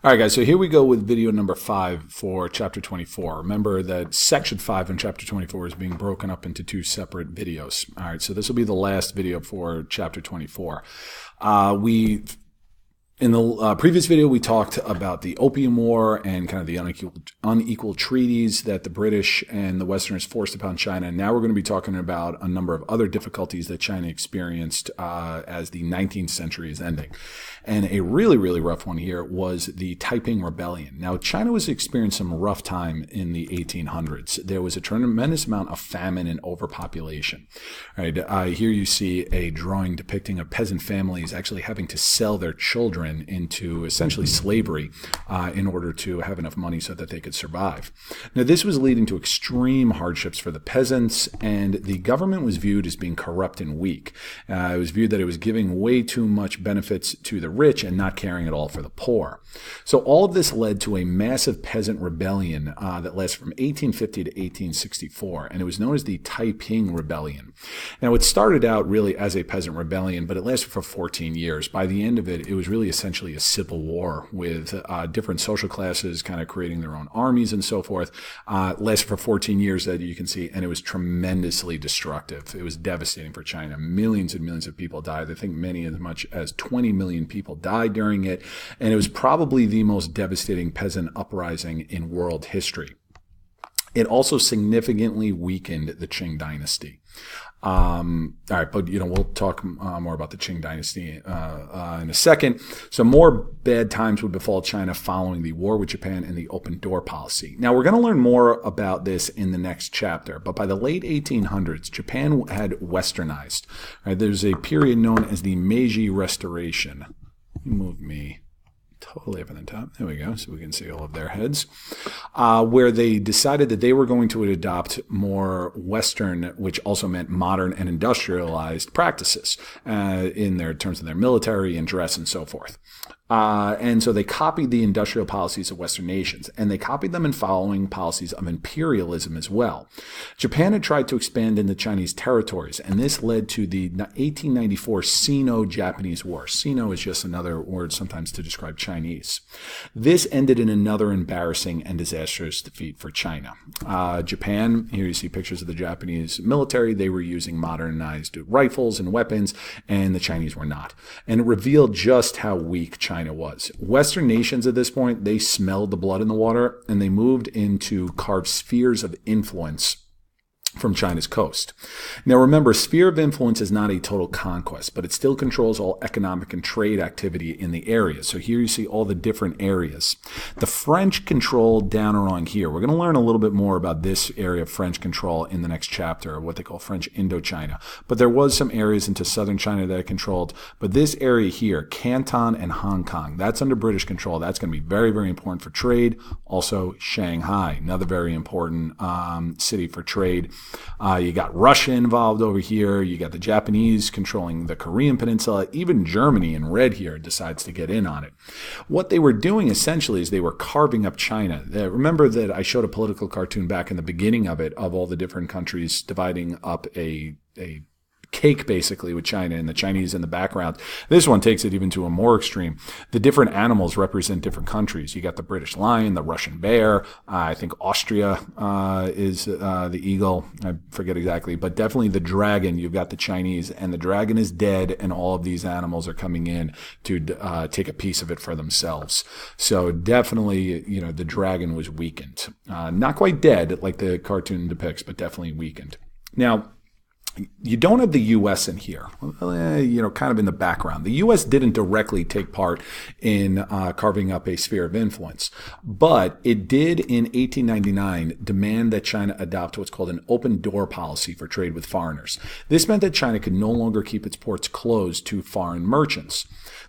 All right, guys, so here we go with video number 5 for Chapter 24. Remember that Section 5 in Chapter 24 is being broken up into 2 separate videos. All right, so this will be the last video for Chapter 24. In the previous video, we talked about the Opium War and kind of the unequal treaties that the British and the Westerners forced upon China. And now we're going to be talking about a number of other difficulties that China experienced as the 19th century is ending. And a really, really rough one here was the Taiping Rebellion. Now, China was experiencing some rough time in the 1800s. There was a tremendous amount of famine and overpopulation. All right, here you see a drawing depicting a peasant families actually having to sell their children into essentially slavery in order to have enough money so that they could survive. Now, this was leading to extreme hardships for the peasants, and the government was viewed as being corrupt and weak. It was viewed that it was giving way too much benefits to the rich and not caring at all for the poor. So all of this led to a massive peasant rebellion that lasted from 1850 to 1864, and it was known as the Taiping Rebellion. Now, it started out really as a peasant rebellion, but it lasted for 14 years. By the end of it, it was really essentially a civil war with different social classes kind of creating their own armies and so forth. Lasted for 14 years, as you can see, and it was tremendously destructive. It was devastating for China. Millions and millions of people died. I think many as much as 20 million people died during it, and it was probably the most devastating peasant uprising in world history. It also significantly weakened the Qing dynasty. All right, but we'll talk more about the Qing dynasty in a second. So more bad times would befall China following the war with Japan and the open door policy. Now, we're going to learn more about this in the next chapter, but by the late 1800s, Japan had westernized. All right, there's a period known as the Meiji Restoration. Move me totally up on the top. There we go, so we can see all of their heads, where they decided that they were going to adopt more Western, which also meant modern and industrialized practices in their terms of their military and dress and so forth. And so they copied the industrial policies of Western nations, and they copied them in following policies of imperialism as well. Japan had tried to expand into Chinese territories, and this led to the 1894 Sino-Japanese War. Sino is just another word sometimes to describe Chinese. This ended in another embarrassing and disastrous defeat for China. Japan, here you see pictures of the Japanese military. They were using modernized rifles and weapons, and the Chinese were not. And it revealed just how weak China was. Western nations at this point, they smelled the blood in the water, and they moved in to carve spheres of influence from China's coast. Now remember, sphere of influence is not a total conquest, but it still controls all economic and trade activity in the area. So here you see all the different areas. The French control down around here. We're going to learn a little bit more about this area of French control in the next chapter, what they call French Indochina. But there was some areas into southern China that it controlled. But this area here, Canton and Hong Kong, that's under British control. That's going to be very, very important for trade. Also Shanghai, another very important city for trade. You got Russia involved over here. You got the Japanese controlling the Korean peninsula. Even Germany in red here decides to get in on it. What they were doing essentially is they were carving up China. Remember that I showed a political cartoon back in the beginning of it of all the different countries dividing up a cake basically with China and the Chinese in the background. This one takes it even to a more extreme. The different animals represent different countries. You got the British lion, the Russian bear. I think Austria is the eagle. I forget exactly, but definitely the dragon. You've got the Chinese, and the dragon is dead, and all of these animals are coming in to take a piece of it for themselves. So definitely, the dragon was weakened. Not quite dead like the cartoon depicts, but definitely weakened. Now, you don't have the U.S. in here, kind of in the background. The U.S. didn't directly take part in carving up a sphere of influence, but it did in 1899 demand that China adopt what's called an open door policy for trade with foreigners. This meant that China could no longer keep its ports closed to foreign merchants.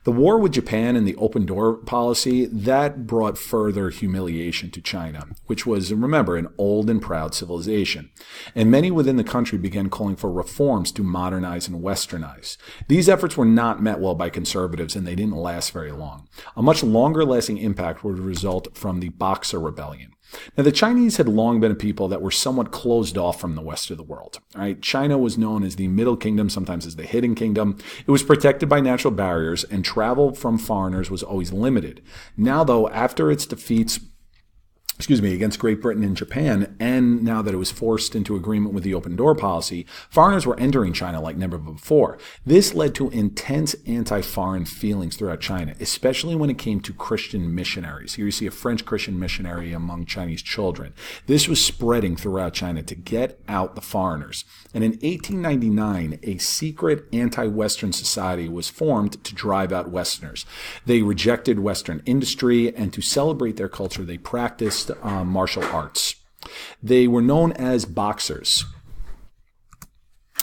The war with Japan and the open door policy, that brought further humiliation to China, which was, remember, an old and proud civilization. And many within the country began calling for reforms to modernize and westernize. These efforts were not met well by conservatives, and they didn't last very long. A much longer-lasting impact would result from the Boxer Rebellion. Now, the Chinese had long been a people that were somewhat closed off from the rest of the world. Right? China was known as the Middle Kingdom, sometimes as the Hidden Kingdom. It was protected by natural barriers, and travel from foreigners was always limited. Now, though, after its defeats against Great Britain and Japan, and now that it was forced into agreement with the open door policy, foreigners were entering China like never before. This led to intense anti-foreign feelings throughout China, especially when it came to Christian missionaries. Here you see a French Christian missionary among Chinese children. This was spreading throughout China to get out the foreigners. And in 1899, a secret anti-Western society was formed to drive out Westerners. They rejected Western industry, and to celebrate their culture, they practiced martial arts. They were known as boxers.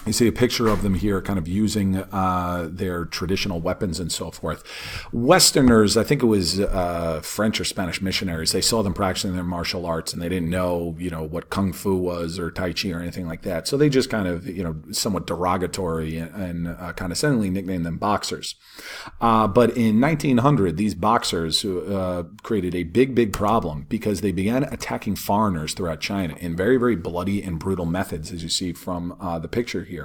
You see a picture of them here kind of using their traditional weapons and so forth. Westerners, I think it was French or Spanish missionaries, they saw them practicing their martial arts and they didn't know, what Kung Fu was or Tai Chi or anything like that. So they just kind of, somewhat derogatory and condescendingly nicknamed them boxers. But in 1900, these boxers created a big problem because they began attacking foreigners throughout China in very, very bloody and brutal methods, as you see from the picture here.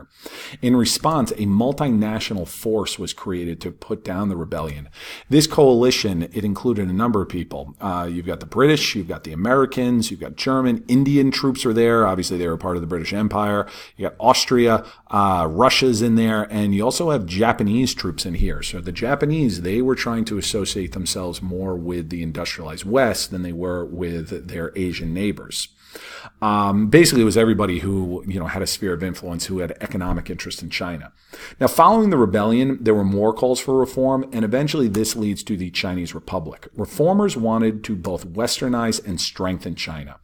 In response, a multinational force was created to put down the rebellion. This coalition, it included a number of people. You've got the British, you've got the Americans, you've got German, Indian troops are there. Obviously, they were part of the British Empire. You got Austria, Russia's in there, and you also have Japanese troops in here. So the Japanese, they were trying to associate themselves more with the industrialized West than they were with their Asian neighbors. Basically, it was everybody who had a sphere of influence who had economic interest in China. Now, following the rebellion, there were more calls for reform, and eventually this leads to the Chinese Republic. Reformers wanted to both westernize and strengthen China,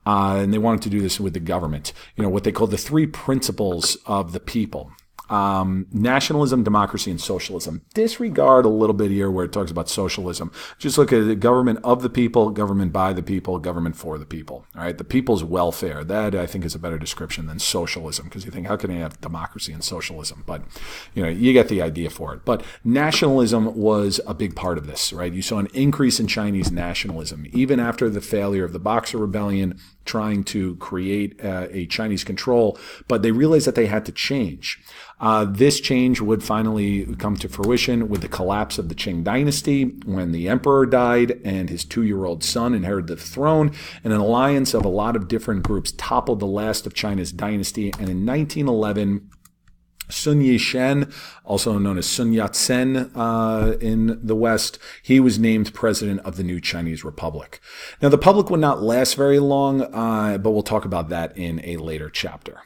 and they wanted to do this with the government. What they called the three principles of the people. Nationalism, democracy, and socialism. Disregard a little bit here where it talks about socialism. Just look at the government of the people, government by the people, government for the people. All right, the people's welfare. That I think is a better description than socialism, because you think, how can you have democracy and socialism? But you get the idea for it. But nationalism was a big part of this, right? You saw an increase in Chinese nationalism even after the failure of the Boxer Rebellion, trying to create a Chinese control, but they realized that they had to change. This change would finally come to fruition with the collapse of the Qing dynasty when the emperor died and his 2-year-old son inherited the throne, and an alliance of a lot of different groups toppled the last of China's dynasty. And in 1911, Sun Yat-sen, also known as Sun Yat-sen in the West, he was named president of the new Chinese Republic. Now, the public would not last very long, but we'll talk about that in a later chapter.